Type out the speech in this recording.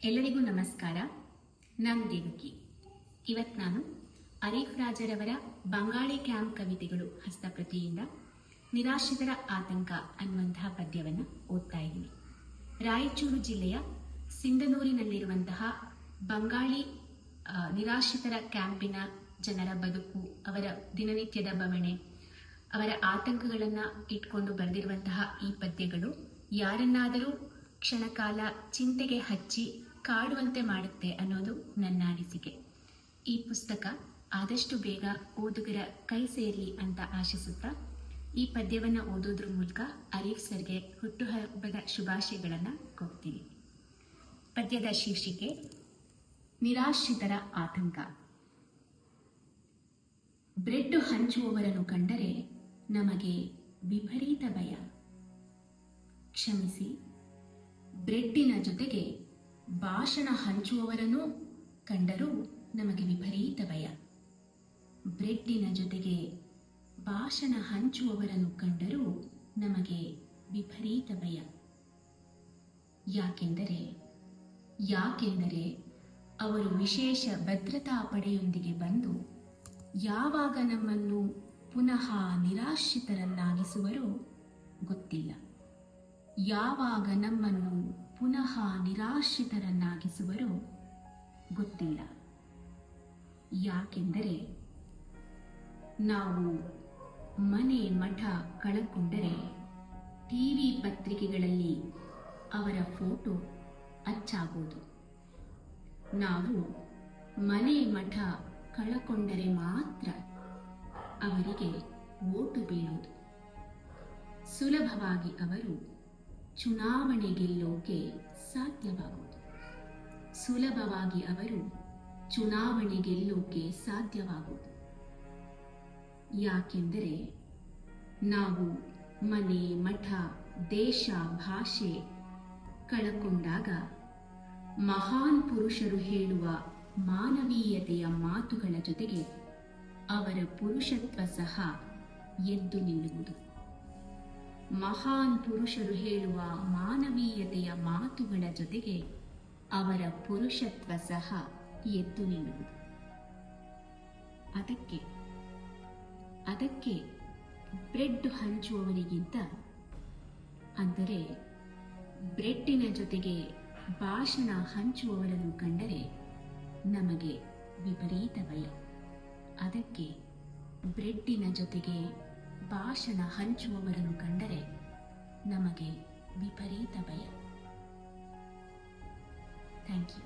ಎಲ್ಲರಿಗೂ ನಮಸ್ಕಾರ. ನಾನು ದೇವಕಿ. ಇವತ್ತು ನಾನು ಅರೀಫ್ ರಾಜರವರ ಬಂಗಾಳಿ ಕ್ಯಾಂಪ್ ಕವಿತೆಗಳು ಹಸ್ತಪ್ರತಿಯಿಂದ ನಿರಾಶ್ರಿತರ ಆತಂಕ ಅನ್ನುವಂತಹ ಪದ್ಯವನ್ನು ಓದ್ತಾ ಇದ್ದೀನಿ. ರಾಯಚೂರು ಜಿಲ್ಲೆಯ ಸಿಂಧನೂರಿನಲ್ಲಿರುವಂತಹ ಬಂಗಾಳಿ ನಿರಾಶ್ರಿತರ ಕ್ಯಾಂಪಿನ ಜನರ ಬದುಕು, ಅವರ ದಿನನಿತ್ಯದ ಬವಣೆ, ಅವರ ಆತಂಕಗಳನ್ನು ಇಟ್ಕೊಂಡು ಬರೆದಿರುವಂತಹ ಈ ಪದ್ಯಗಳು ಯಾರನ್ನಾದರೂ ಕ್ಷಣಕಾಲ ಚಿಂತೆಗೆ ಹಚ್ಚಿ ಕಾಡುವಂತೆ ಮಾಡುತ್ತೆ ಅನ್ನೋದು ನನ್ನ ಅನಿಸಿಕೆ. ಈ ಪುಸ್ತಕ ಆದಷ್ಟು ಬೇಗ ಓದುಗರ ಕೈ ಸೇರಲಿ ಅಂತ ಆಶಿಸುತ್ತಾ ಈ ಪದ್ಯವನ್ನು ಓದೋದ್ರ ಮೂಲಕ ಅರೀಫ್ ಸರ್ಗೆ ಹುಟ್ಟುಹಬ್ಬದ ಶುಭಾಶಯಗಳನ್ನು ಕೋರ್ತೀನಿ. ಪದ್ಯದ ಶೀರ್ಷಿಕೆ ನಿರಾಶ್ರಿತರ ಆತಂಕ. ಬ್ರೆಡ್ ಹಂಚುವವರನ್ನು ಕಂಡರೆ ನಮಗೆ ವಿಪರೀತ ಭಯ. ಕ್ಷಮಿಸಿ, ಬ್ರೆಡ್ಡಿನ ಜೊತೆಗೆ ಭಾಷಣ ಹಂಚುವವರನ್ನು ಕಂಡರೂ ನಮಗೆ ವಿಪರೀತ ಭಯ. ಬ್ರೆಡ್ಡಿನ ಜೊತೆಗೆ ಭಾಷಣ ಹಂಚುವವರನ್ನು ಕಂಡರೂ ನಮಗೆ ವಿಪರೀತ ಭಯ. ಯಾಕೆಂದರೆ ಅವರು ವಿಶೇಷ ಭದ್ರತಾ ಪಡೆಯೊಂದಿಗೆ ಬಂದು ಯಾವಾಗ ನಮ್ಮನ್ನು ಪುನಃ ನಿರಾಶ್ರಿತರನ್ನಾಗಿಸುವರೋ ಗೊತ್ತಿಲ್ಲ. ಯಾವಾಗ ನಮ್ಮನ್ನು ಪುನಃ ನಿರಾಶ್ರಿತರನ್ನಾಗಿಸುವರೋ ಗೊತ್ತಿಲ್ಲ. ಯಾಕೆಂದರೆ ನಾವು ಮನೆ ಮಠ ಕಳಕೊಂಡರೆ ಟಿವಿ ಪತ್ರಿಕೆಗಳಲ್ಲಿ ಅವರ ಫೋಟೋ ಅಚ್ಚಾಗೋದು. ನಾವು ಮನೆ ಮಠ ಕಳಕೊಂಡರೆ ಮಾತ್ರ ಅವರಿಗೆ ಓಟು ಬೀಳೋದು. ಸುಲಭವಾಗಿ ಅವರು ಚುನಾವಣೆ ಗೆಲ್ಲೋಕೆ ಸಾಧ್ಯವಾಗುವುದು. ಯಾಕೆಂದರೆ ನಾವು ಮನೆ ಮಠ ದೇಶ ಭಾಷೆ ಕಳಕೊಂಡಾಗ ಮಹಾನ್ ಪುರುಷರು ಹೇಳುವ ಮಾನವೀಯತೆಯ ಮಾತುಗಳ ಜೊತೆಗೆ ಅವರ ಪುರುಷತ್ವ ಸಹ ಎದ್ದು ನಿಲ್ಲುವುದು. ಮಹಾನ್ ಪುರುಷರು ಹೇಳುವ ಮಾನವೀಯತೆಯ ಮಾತುಗಳ ಜೊತೆಗೆ ಅವರ ಪುರುಷತ್ವ ಸಹ ಎದ್ದು ನಿಲ್ಲುವುದು. ಅದಕ್ಕೆ ಬ್ರೆಡ್ ಹಂಚುವವರಿಗಿಂತ, ಅಂದರೆ ಬ್ರೆಡ್ಡಿನ ಜೊತೆಗೆ ಭಾಷಣ ಹಂಚುವವರನ್ನು ಕಂಡರೆ ನಮಗೆ ವಿಪರೀತ ಭಯ. ಅದಕ್ಕೆ ಬ್ರೆಡ್ಡಿನ ಜೊತೆಗೆ ಭಾಷಣ ಹಂಚುವವರನ್ನು ಕಂಡರೆ ನಮಗೆ ವಿಪರೀತ ಭಯ. Thank you.